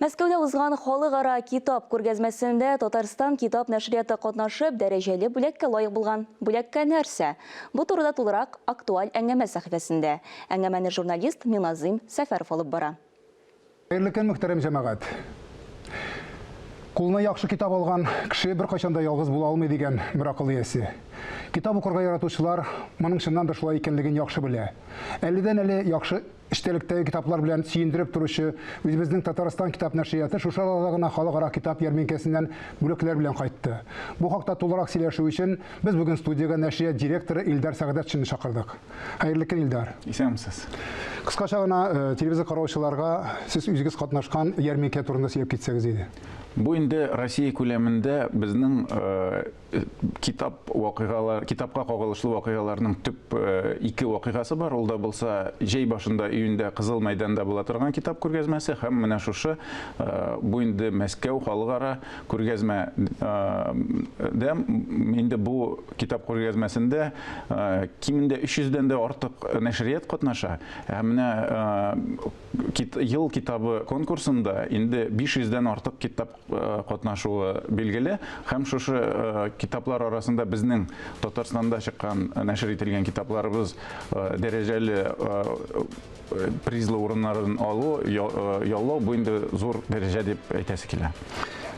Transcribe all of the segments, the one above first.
Мәскәүдә узган халыкара китап күргәзмәсендә Татарстан китап нәшрияты катнашып, дәрәҗәле бүләккә лайык булган. Бүләккә нәрсә? Бу турыда тулырак актуаль әңгәмә сәхифәсендә. Әңгәмәне журналист Миназим Сәфәров алып бара. Хәерле көн, мөхтәрәм җәмәгать. Кулына яхшы китап алган кеше бер кайчан да ялгыз була алмый дигән бер акыл иясе. Китап укырга яратучылар моның чыннан да шулай икәнлеген яхшы белә. Әледән-әле яхшы эчтәлектәге китаплар белән сөендереп торучы үзебезнең Татарстан китап нәшрияты шушы арада гына халыкара китап ярминкәсеннән бүләкләр белән кайтты. Бу хакта тулырак сөйләшү өчен без бүген студиягә нәшрият директоры Илдар Сәгъдәтшинне чакырдык. Хәерле көн, Илдар. Исәнмесез. Кыскача гына телевизор караучыларга сез үзегез катнашкан ярминкә турында сөйләп китсәгез иде. Бу инде Россия күләмендә безнең китапка кагылышлы вакыйгаларның төп ике вакыйгасы бар. Ул да булса җәй башында июньдә Кызыл мәйданда була торган китап күргәзмәсе һәм менә шушы бу инде Мәскәү халыкара күргәзмәдә инде бу китап күргәзмәсендә кимендә 300-дән дә артык нәшрият катнаша. Һәм менә ел китабы конкурсында инде 500-дән артык китап катнашуы билгеле. Һәм шушы китаплар арасында безнең Татарстанда чыккан нәшр ителгән китапларыбыз дәрәҗәле призлы урыннарын алу, яллау бу инде зур дәрәҗә дип әйтәсе килә.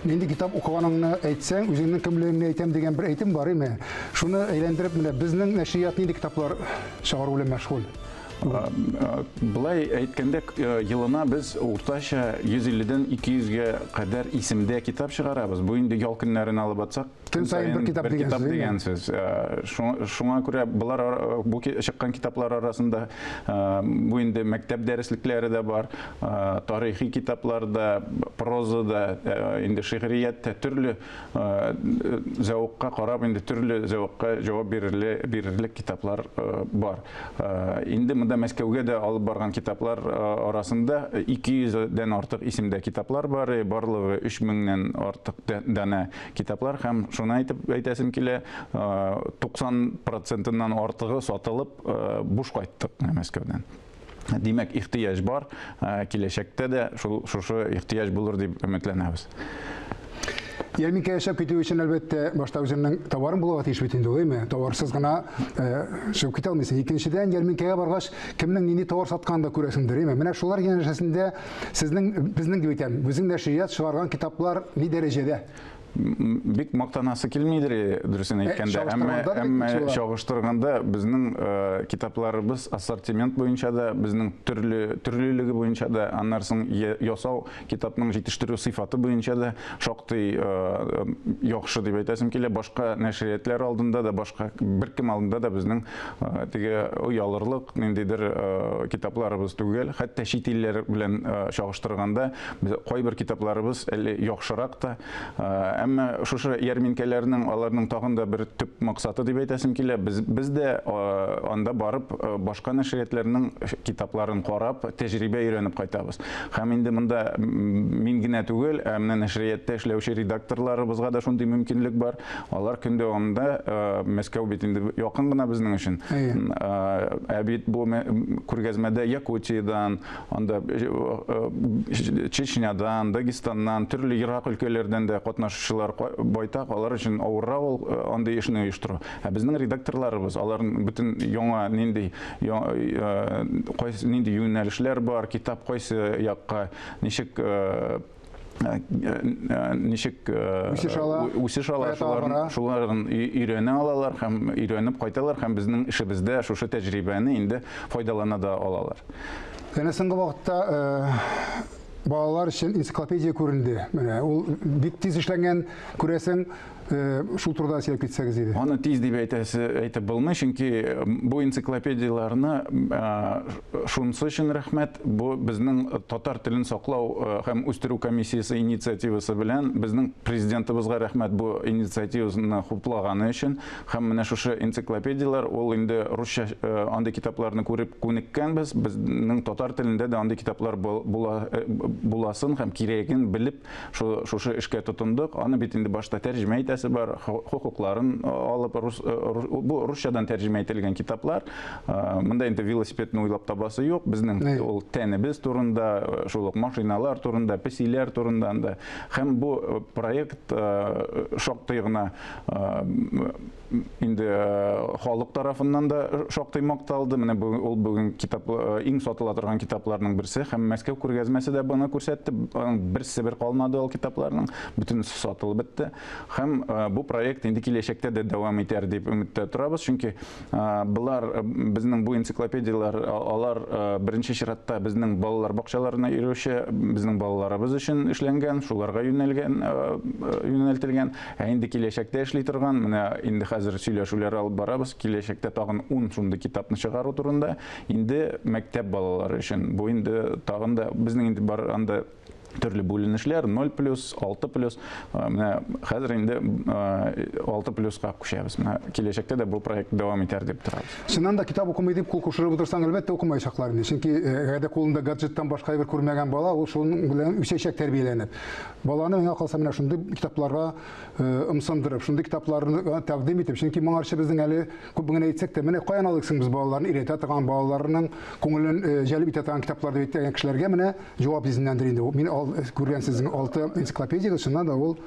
Нинди китап укыганыңны әйтсәң, үзеңнең кемлегеңне әйтәм дигән бер әйтем бар име? Шуны әйләндереп менә безнең нәшрият нинди китаплар чыгару белән мәшгуль? Былай әйткәндә, елына без уртача 150-дән 200-гә кадәр исемдә китап чыгарабыз. Бу инде ял көннәрен алып атсак, көн саен бер китап дигән сүз. Шуңа күрә бу чыккан китаплар арасында бу инде мәктәп дәреслекләре дә бар, тарихи китаплар да, проза да, инде шигърият төрле зәвыкка карап, инде төрле зәвыкка җавап бирерлек китаплар бар. Инде монда Мәскәүгә дә алып барган китаплар арасында 200-дән артык исемдә китаплар бар, барлыгы 3000-нән артык дана китаплар һәм шуны әйтәсем килә, 90%-нан артыгы сатылып буш кайттык Мәскәүдән. Димәк, ихтыяҗ бар, киләчәктә дә шушы ихтыяҗ булыр дип өметләнәбез. Ярминкә яшәп китү өчен әлбәттә башта үзеңнең товарың булырга тиеш бит инде, әйме? Товарсыз гына чыгып китә алмыйсың. Икенчедән, ярминкәгә баргач, кемнең нинди товар сатканын да күрәсеңдер, әйме? Менә шулар янәшәсендә безнең дип әйтәм, үзең нәшрият чыгарган китаплар ни дәрәҗәдә? Бик мактанасы килмидер, дөресен әйткәндә, әмма чагыштырганда безнең китапларыбыз ассортимент буенча да, безнең төрлелеге буенча да, аннарсын ясау китапның җитештерү сыйфаты буенча да шактый яхшы дип әйтәсем килә. Башка нәшриятләр алдында да, башка беркем алдында да безнең теге уялырлык ниндидер китапларыбыз түгел. Хәтта чит илләр белән чагыштырганда кайбер китапларыбыз әле яхшырак та. Әмма шушы ярминкәләрнең аларның тагын да бер төп максаты дип әйтәсем килә. Без дә анда барып башка нәшриятләрнең китапларын карап, тәҗрибә өйрәнеп кайтабыз. Һәм инде монда мин генә түгел, менә нәшриятта эшләүче редакторларыбызга да шундый мөмкинлек бар. Алар көн дәвамында Мәскәү бит инде якын гына безнең өчен. Бит бу күргәзмәдә Якутиядан, анда Чечнядан, Дагестаннан, төрле ерак өлкәләрдән дә катнашучылар байтак, алар өчен авыррак андый эшне оештыру. Безнең редакторларыбыз, аларның бөтен яңа нинди юнәлешләр бар, китап кайсы якка ничек үсеш ала, шуларын өйрәнә алалар һәм өйрәнеп кайталар һәм безнең эшебездә шушы тәҗрибәне инде файдалана да алалар. Әнә соңгы вакытта балалар өчен энциклопедия күренде. Менә ул бик тиз эшләнгән, күрәсең, шул турыда сөйләп китсәгез иде. Аны тиз дип әйтеп булмый, чөнки бу энциклопедияларны шунысы өчен рәхмәт, бу безнең татар телен саклау һәм үстерү комиссиясе инициативасы белән безнең президентыбызга рәхмәт бу инициативаны хуплаганы өчен. Һәм менә шушы энциклопедиялар, ул инде русча андый китапларны күреп күнеккәнбез, безнең татар телендә дә андый китаплар буласын һәм кирәген белеп шушы эшкә тотындык. Аны бит инде башта тәрҗемә мәсьәләсе бар, хукукларын алып, бу русчадан тәрҗемә ителгән китаплар. Монда инде велосипедны уйлап табасы юк. Безнең ул тәнебез турында, шул ук машиналар турында, песиләр турында да. Һәм бу проект шактый гына инде халык тарафыннан да шактый макталды. Менә ул бүген китап иң сатыла торган китапларның берсе, һәм Мәскәү күргәзмәсе дә буны күрсәтте. Берсе бер калмады ул китапларның, бөтенесе сатылып бетте. Һәм бу проект инде киләчәктә дә дәвам итәр дип өметтә торабыз, чөнки булар безнең бу энциклопедиялар, алар беренче чиратта безнең балалар бакчаларына йөрүче, безнең балаларыбыз өчен эшләнгән, шуларга юнәлтелгән. Инде киләчәктә эшли торган, менә инде хәзер сөйләшүләр алып барабыз, киләчәктә тагын 10 шундый китапны чыгару турында, инде мәктәп балалары өчен. Бу инде тагын да безнең инде бар анда төрле бүленешләр 0+, 6+, менә хәзер инде 6+ка күчәбез. Менә киләчәктә дә бу проект дәвам итәр дип торабыз. Чыннан да китап укымый дип кул кушырып утырсаң, әлбәттә укымаячаклар инде. Чөнки әгәр кулында гаджеттан башка бер күрмәгән бала, ул шуның белән үсәчәк тәрбияләнеп. Баланы миңа калса менә шундый китапларга ымсындырып, шундый китапларны тәкъдим итеп, чөнки моңарчы безнең әле күп генә әйтсәк тә, менә каян алыксың без балаларны өйрәтә торган, балаларның күңелен җәлеп итә торган китаплар дип әйткән кешеләргә менә җавап изеннәндер инде. Мин күргәнсезнең 6 энциклопедия шуннан да ул.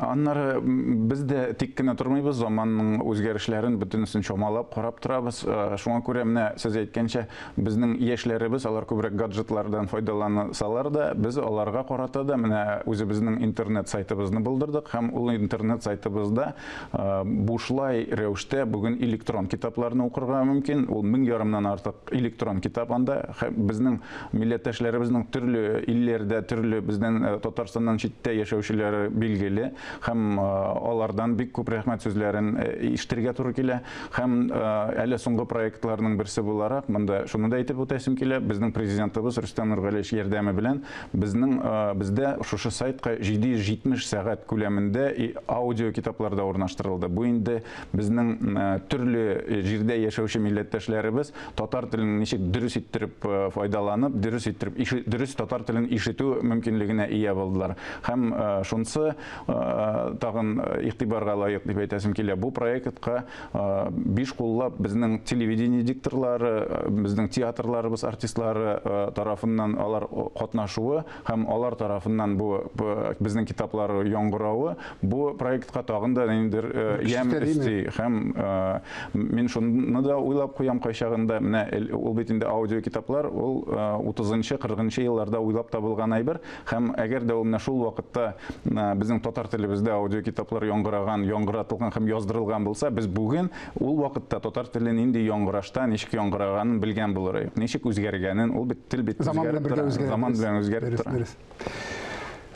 Аннары без дә тик кенә тормыйбыз, заманның үзгәрешләрен бөтенесен чамалап, карап торабыз. Шуңа күрә менә сез әйткәнчә, безнең яшьләребез алар күбрәк гаджетлардан файдалансалар да, без аларга карата да менә үзебезнең интернет сайтыбызны булдырдык, һәм ул интернет сайтыбызда бушлай рәвештә бүген электрон китапларны укырга мөмкин. Ул 1500-нан артык электрон китап анда. Безнең милләттәшләребезнең төрле илләрдә, төрле безнең Татарстаннан читтә яшәүчеләре билгеле, һәм алардан бик күп рәхмәт сүзләрен ишетергә туры килә. Һәм әле соңгы проектларның берсе буларак, монда шуны да әйтеп үтәсем килә, безнең президентыбыз Рөстәм Нургалиевич ярдәме белән бездә шушы сайтка 770 сәгать күләмендә аудио китапларда урнаштырылды. Бу инде безнең төрле җирдә яшәүче милләттәшләребез татар телен ничек дөрес иттереп файдаланып, дөрес татар телен ишетү мөмкинлегенә ия булдылар. Һәм шунсы тагын игътибарга лаек дип әйтәсем килә. Бу проектка 5 куллап безнең телевидение дикторлары, безнең театрларыбыз артистлары тарафыннан алар катнашуы һәм алар тарафыннан бу безнең китаплары яңгыравы бу проектка тагын да ниндидер ям өсти. Һәм мин шуны да уйлап куям кайчагында, менә ул бит инде аудио китаплар, ул 30-нчы, 40-нчы елларда уйлап табылган әйбер. Һәм әгәр дә ул менә шул вакытта безнең татар телебездә аудио китаплар яңгыраган, яңгыратылган һәм яздырылган булса, без бүген ул вакытта татар телен нинди яңгырашта, ничек яңгыраганын белгән булырбыз. Ничек үзгәргәнен, ул бит тел бит заман белән үзгәреп тора.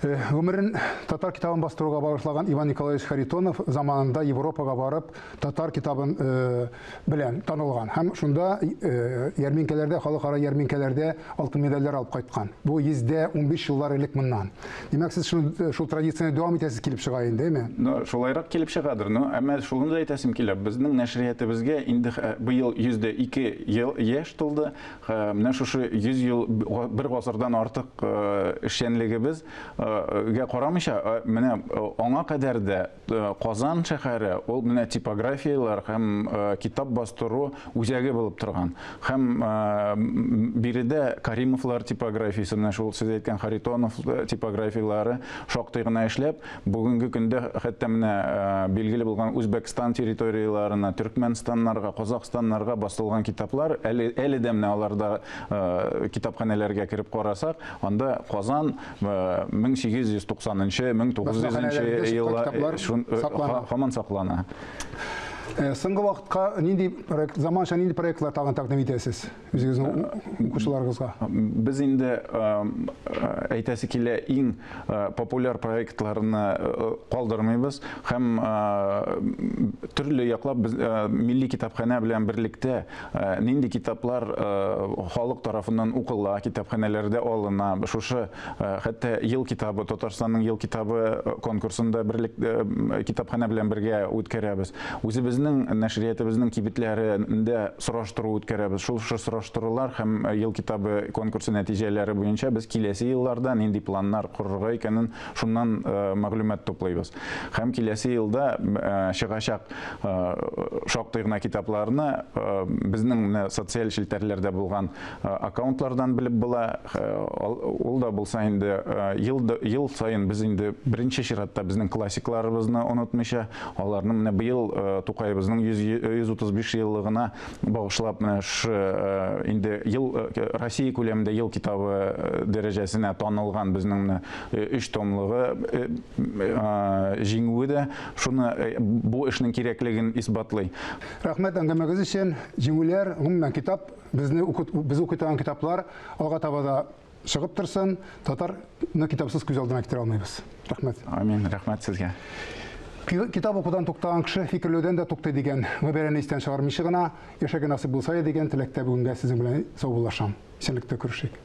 Өмірін татар китабын бастыруға бағышлаған Иван Николаевич Харитонов заманында Европаға барып татар китабын белән танылған. Һәм шунда ярминкәләрдә, халыкара ярминкәләрдә алтын медальләр алып кайткан. Бу 115 еллар элек моннан. Димәк, сез шул традицияны дәвам итәсез килеп чыга инде, әйме? Шулайрак килеп чыгадыр. Әмма шуны да әйтәсем килә. Безнең нәшриятыбызга инде быел 102 ел яшь тулды. Менә шушы 100 ел, бер гасырдан артык эшчәнлегебез карамыйча, менә аңа кадәр дә Казан шәһәре ул менә типографиялар һәм китап бастыру үзәге булып торган. Һәм биредә Каримовлар типографиясе, менә шул сез әйткән Харитонов типографиялары шактый гына эшләп, бүгенге көндә хәтта менә билгеле булган Үзбәкстан территорияларына, Төркмәнстаннарга, Казакъстаннарга бастырылган китаплар әле дә менә аларда китапханәләргә кирип карасак, анда Казан 1890-нчы, 1900-нчы еллар һаман саклана. Соңгы вакытка нинди заманча нинди проектлар тәкъдим итәсез үзегезнең укучыларыгызга? Без инде әйтәсе килә иң популяр проектларны калдырмыйбыз һәм төрле яклап без милли китапханә белән берлектә нинди китаплар халык тарафыннан укыла, китапханәләрдә алына. Шушы хәтта ел китабы, Татарстанның ел китабы конкурсында берлектә китапханә белән бергә үткәрәбез. Үзебез безнең нәшриятыбызның кибетләрендә сораштыру үткәрәбез. Шул сораштырулар һәм ел китабы конкурсы нәтиҗәләре буенча без киләсе елларда нинди планнар корырга икәнен шуннан мәгълүмат туплыйбыз. Һәм киләсе елда чыгачак шактый гына китапларны безнең социаль челтәрләрдә булган аккаунтлардан белеп була. Ул да булса инде ел сайын без инде беренче чиратта безнең классикларыбызны онытмыйча, аларны менә быел Тукайыбызның 135 еллыгына багышлап менә инде ел Россия күләмендә ел китабы дәрәҗәсенә танылган безнең 3 томлыгы җиңүе дә шуны бу эшнең кирәклеген исбатлый. Рәхмәт әңгәмәгез өчен. Җиңүләр, гомумән китап, без укытган китаплар алга таба да чыгып торсын. Татарны китапсыз күз алдына китерә алмыйбыз. Рәхмәт. Амин, рәхмәт сезгә. Китап укудан туктаган кеше фикерләүдән дә тукты дигән гыйбарәне истән чыгармыйча гына яшәгән насыйп булса дигән теләктә бүгенгә сезнең белән саубуллашам. Исәнлектә күрешик.